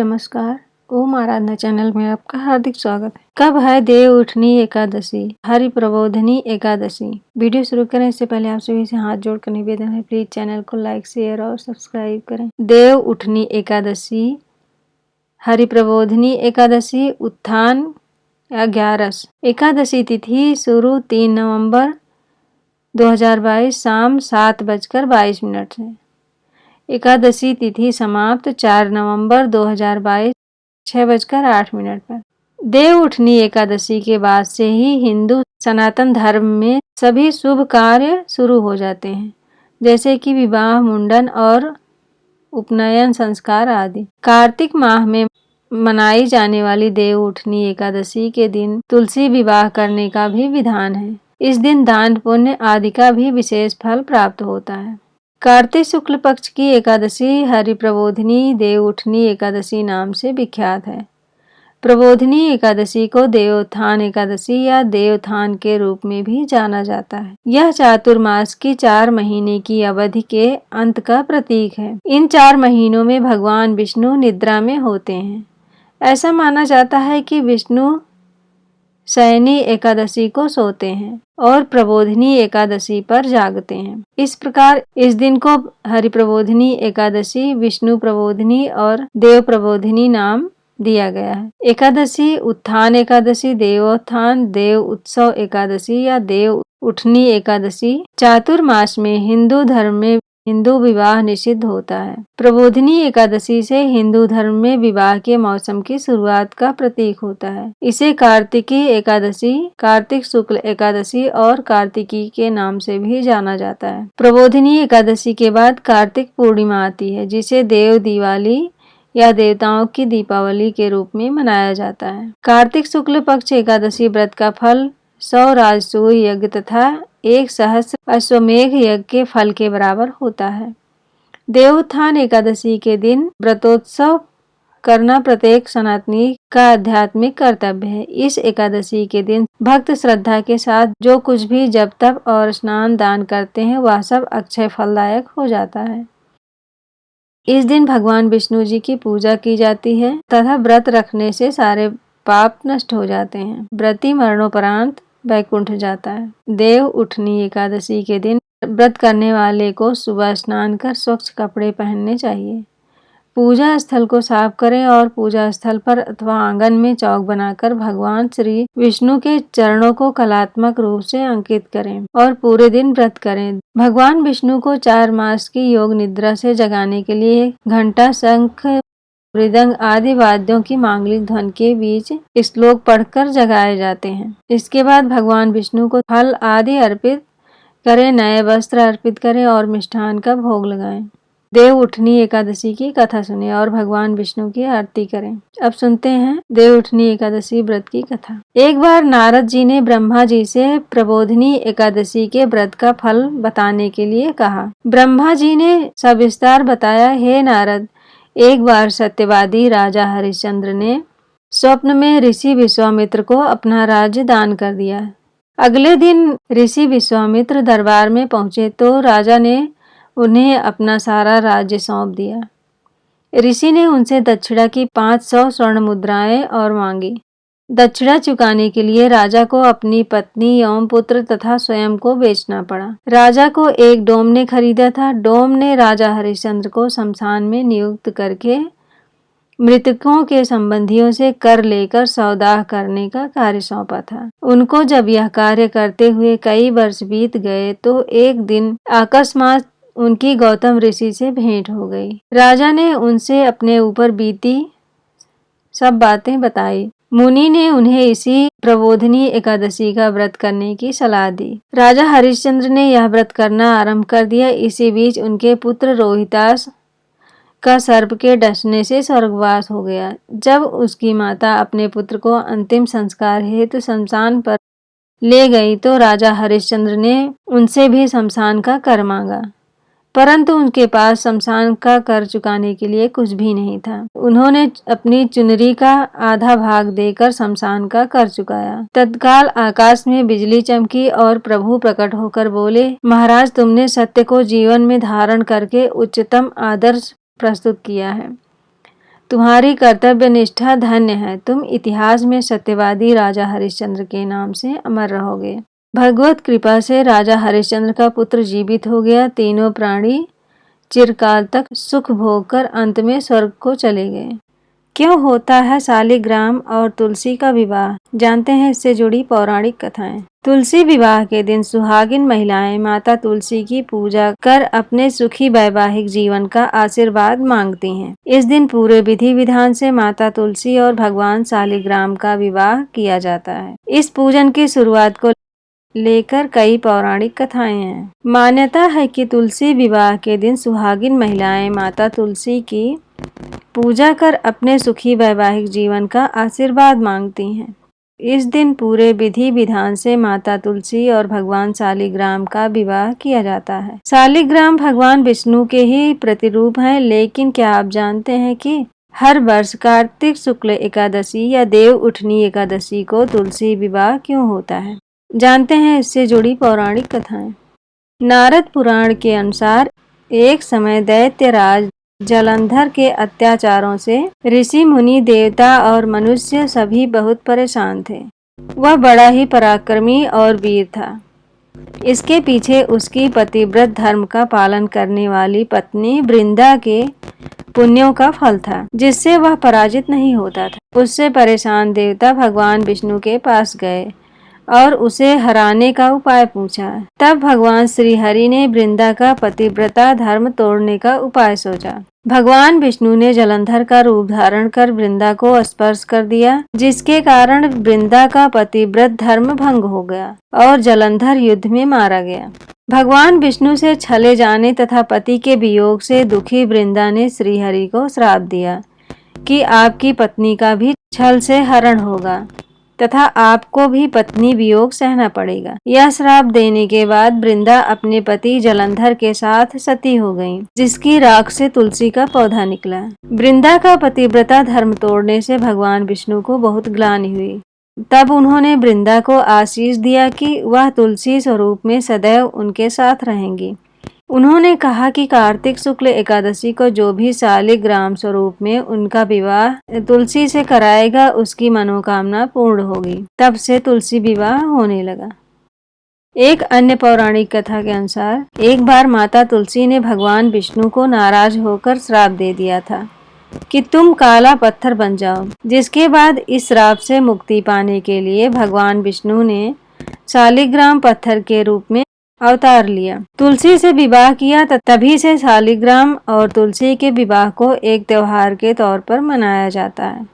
नमस्कार। ओम आराधना चैनल में आपका हार्दिक स्वागत है। कब है देव उठनी एकादशी, हरि प्रबोधनी एकादशी। वीडियो शुरू करें इससे पहले आप सभी से हाथ जोड़कर निवेदन है, प्लीज चैनल को लाइक, शेयर और सब्सक्राइब करें। देव उठनी एकादशी, हरि प्रबोधनी एकादशी, उत्थान या ग्यारस। एकादशी तिथि शुरू 3 नवंबर 2022 शाम 7:22 से। एकादशी तिथि समाप्त 4 नवंबर 2022 6:08 पर। देव उठनी एकादशी के बाद से ही हिंदू सनातन धर्म में सभी शुभ कार्य शुरू हो जाते हैं, जैसे कि विवाह, मुंडन और उपनयन संस्कार आदि। कार्तिक माह में मनाई जाने वाली देव उठनी एकादशी के दिन तुलसी विवाह करने का भी विधान है। इस दिन दान पुण्य आदि का भी विशेष फल प्राप्त होता है। कार्तिक शुक्ल पक्ष की एकादशी हरि प्रबोधनी देव उठनी एकादशी नाम से विख्यात है। प्रबोधनी एकादशी को देवोत्थान एकादशी या देवोत्थान के रूप में भी जाना जाता है। यह चातुर्मास की 4 महीने की अवधि के अंत का प्रतीक है। इन 4 महीनों में भगवान विष्णु निद्रा में होते हैं। ऐसा माना जाता है कि विष्णु शयनी एकादशी को सोते हैं और प्रबोधनी एकादशी पर जागते हैं। इस प्रकार इस दिन को हरि प्रबोधनी एकादशी, विष्णु प्रबोधनी और देव प्रबोधनी नाम दिया गया है। एकादशी उत्थान एकादशी, देवोत्थान, देव उत्सव एकादशी या देव उठनी एकादशी। चातुर्मास में हिंदू धर्म में हिंदू विवाह निषिद्ध होता है। प्रबोधनी एकादशी से हिंदू धर्म में विवाह के मौसम की शुरुआत का प्रतीक होता है। इसे कार्तिकी एकादशी, कार्तिक शुक्ल एकादशी और कार्तिकी के नाम से भी जाना जाता है। प्रबोधनी एकादशी के बाद कार्तिक पूर्णिमा आती है, जिसे देव दिवाली या देवताओं की दीपावली के रूप में मनाया जाता है। कार्तिक शुक्ल पक्ष एकादशी व्रत का फल 100 राजसूय यज्ञ तथा 1 सहस्त्र अश्वमेघ यज्ञ के फल के बराबर होता है। देवोत्थान एकादशी के दिन व्रतोत्सव करना प्रत्येक सनातनी का आध्यात्मिक कर्तव्य है। इस एकादशी के दिन भक्त श्रद्धा के साथ जो कुछ भी जप तप और स्नान दान करते हैं, वह सब अक्षय फलदायक हो जाता है। इस दिन भगवान विष्णु जी की पूजा की जाती है तथा व्रत रखने से सारे पाप नष्ट हो जाते हैं। व्रती मरणोपरांत वैकुंठ जाता है। देव उठनी एकादशी के दिन व्रत करने वाले को सुबह स्नान कर स्वच्छ कपड़े पहनने चाहिए। पूजा स्थल को साफ करें और पूजा स्थल पर अथवा आंगन में चौक बनाकर भगवान श्री विष्णु के चरणों को कलात्मक रूप से अंकित करें और पूरे दिन व्रत करें। भगवान विष्णु को 4 मास की योग निद्रा से जगाने के लिए घंटा, शंख, मृदंग आदि वाद्यों की मांगलिक ध्वनि के बीच श्लोक पढ़कर जगाए जाते हैं। इसके बाद भगवान विष्णु को फल आदि अर्पित करें, नए वस्त्र अर्पित करें और मिष्ठान का भोग लगाएं। देव उठनी एकादशी की कथा सुने और भगवान विष्णु की आरती करें। अब सुनते हैं देव उठनी एकादशी व्रत की कथा। एक बार नारद जी ने ब्रह्मा जी से प्रबोधनी एकादशी के व्रत का फल बताने के लिए कहा। ब्रह्मा जी ने सविस्तार बताया, हे नारद, एक बार सत्यवादी राजा हरिश्चंद्र ने स्वप्न में ऋषि विश्वामित्र को अपना राज्य दान कर दिया। अगले दिन ऋषि विश्वामित्र दरबार में पहुंचे तो राजा ने उन्हें अपना सारा राज्य सौंप दिया। ऋषि ने उनसे दक्षिणा की 500 स्वर्ण मुद्राएं और मांगी। दक्षिणा चुकाने के लिए राजा को अपनी पत्नी एवं पुत्र तथा स्वयं को बेचना पड़ा। राजा को एक डोम ने खरीदा था। डोम ने राजा हरिश्चंद्र को शमशान में नियुक्त करके मृतकों के संबंधियों से कर लेकर सौदाह करने का कार्य सौंपा था। उनको जब यह कार्य करते हुए कई वर्ष बीत गए तो एक दिन अकस्मात उनकी गौतम ऋषि से भेंट हो गई। राजा ने उनसे अपने ऊपर बीती सब बातें बताई। मुनि ने उन्हें इसी प्रबोधनी एकादशी का व्रत करने की सलाह दी। राजा हरिश्चंद्र ने यह व्रत करना आरंभ कर दिया। इसी बीच उनके पुत्र रोहितास का सर्प के डसने से स्वर्गवास हो गया। जब उसकी माता अपने पुत्र को अंतिम संस्कार हेतु शमशान पर ले गई तो राजा हरिश्चंद्र ने उनसे भी शमशान का कर मांगा, परंतु उनके पास शमशान का कर चुकाने के लिए कुछ भी नहीं था। उन्होंने अपनी चुनरी का आधा भाग देकर शमशान का कर चुकाया। तत्काल आकाश में बिजली चमकी और प्रभु प्रकट होकर बोले, महाराज, तुमने सत्य को जीवन में धारण करके उच्चतम आदर्श प्रस्तुत किया है। तुम्हारी कर्तव्य निष्ठा धन्य है, तुम इतिहास में सत्यवादी राजा हरिश्चंद्र के नाम से अमर रहोगे। भगवत कृपा से राजा हरिश्चंद्र का पुत्र जीवित हो गया। तीनों प्राणी चिरकाल तक सुख भोग कर अंत में स्वर्ग को चले गए। क्यों होता है शालिग्राम और तुलसी का विवाह, जानते हैं इससे जुड़ी पौराणिक कथाएं। तुलसी विवाह के दिन सुहागिन महिलाएं माता तुलसी की पूजा कर अपने सुखी वैवाहिक जीवन का आशीर्वाद मांगती हैं। इस दिन पूरे विधि विधान से माता तुलसी और भगवान शालिग्राम का विवाह किया जाता है। इस पूजन की शुरुआत को लेकर कई पौराणिक कथाएं हैं। मान्यता है कि तुलसी विवाह के दिन सुहागिन महिलाएं माता तुलसी की पूजा कर अपने सुखी वैवाहिक जीवन का आशीर्वाद मांगती हैं। इस दिन पूरे विधि विधान से माता तुलसी और भगवान शालिग्राम का विवाह किया जाता है। शालिग्राम भगवान विष्णु के ही प्रतिरूप हैं, लेकिन क्या आप जानते हैं कि हर वर्ष कार्तिक शुक्ल एकादशी या देव उठनी एकादशी को तुलसी विवाह क्यों होता है, जानते हैं इससे जुड़ी पौराणिक कथाएं। नारद पुराण के अनुसार एक समय दैत्यराज जलंधर के अत्याचारों से ऋषि मुनि देवता और मनुष्य सभी बहुत परेशान थे। वह बड़ा ही पराक्रमी और वीर था। इसके पीछे उसकी पतिव्रत धर्म का पालन करने वाली पत्नी वृंदा के पुण्यों का फल था, जिससे वह पराजित नहीं होता था। उससे परेशान देवता भगवान विष्णु के पास गए और उसे हराने का उपाय पूछा। तब भगवान श्री हरि ने वृंदा का पतिव्रता धर्म तोड़ने का उपाय सोचा। भगवान विष्णु ने जलंधर का रूप धारण कर वृंदा को स्पर्श कर दिया, जिसके कारण वृंदा का पतिव्रत धर्म भंग हो गया और जलंधर युद्ध में मारा गया। भगवान विष्णु से छले जाने तथा पति के वियोग से दुखी वृंदा ने श्रीहरि को श्राप दिया कि आपकी पत्नी का भी छल से हरण होगा तथा आपको भी पत्नी वियोग सहना पड़ेगा। यह श्राप देने के बाद वृंदा अपने पति जलंधर के साथ सती हो गईं, जिसकी राख से तुलसी का पौधा निकला। वृंदा का पतिव्रता धर्म तोड़ने से भगवान विष्णु को बहुत ग्लानि हुई। तब उन्होंने वृंदा को आशीष दिया कि वह तुलसी स्वरूप में सदैव उनके साथ रहेंगी। उन्होंने कहा कि कार्तिक शुक्ल एकादशी को जो भी शालिग्राम स्वरूप में उनका विवाह तुलसी से कराएगा, उसकी मनोकामना पूर्ण होगी। तब से तुलसी विवाह होने लगा। एक अन्य पौराणिक कथा के अनुसार एक बार माता तुलसी ने भगवान विष्णु को नाराज होकर श्राप दे दिया था कि तुम काला पत्थर बन जाओ, जिसके बाद इस श्राप से मुक्ति पाने के लिए भगवान विष्णु ने शालिग्राम पत्थर के रूप में अवतार लिया, तुलसी से विवाह किया। तभी से शालिग्राम और तुलसी के विवाह को एक त्योहार के तौर पर मनाया जाता है।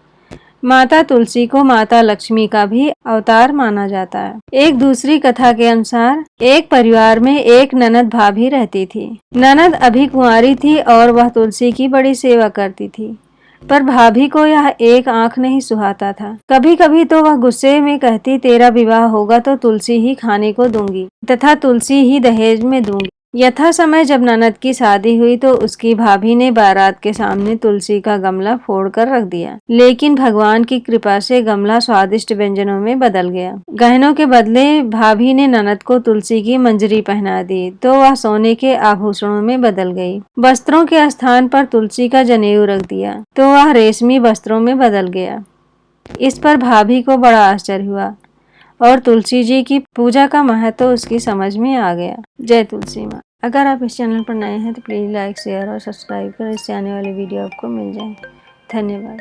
माता तुलसी को माता लक्ष्मी का भी अवतार माना जाता है। एक दूसरी कथा के अनुसार एक परिवार में एक ननद भाभी रहती थी। ननद अभी कुंवारी थी और वह तुलसी की बड़ी सेवा करती थी, पर भाभी को यह एक आंख नहीं सुहाता था। कभी कभी तो वह गुस्से में कहती, तेरा विवाह होगा तो तुलसी ही खाने को दूंगी तथा तुलसी ही दहेज में दूंगी। यथा समय जब ननद की शादी हुई तो उसकी भाभी ने बारात के सामने तुलसी का गमला फोड़कर रख दिया, लेकिन भगवान की कृपा से गमला स्वादिष्ट व्यंजनों में बदल गया। गहनों के बदले भाभी ने ननद को तुलसी की मंजरी पहना दी तो वह सोने के आभूषणों में बदल गई। वस्त्रों के स्थान पर तुलसी का जनेऊ रख दिया तो वह रेशमी वस्त्रों में बदल गया। इस पर भाभी को बड़ा आश्चर्य हुआ और तुलसी जी की पूजा का महत्व उसकी समझ में आ गया। जय तुलसी माँ। अगर आप इस चैनल पर नए हैं तो प्लीज़ लाइक, शेयर और सब्सक्राइब करें, इससे आने वाली वीडियो आपको मिल जाए। धन्यवाद।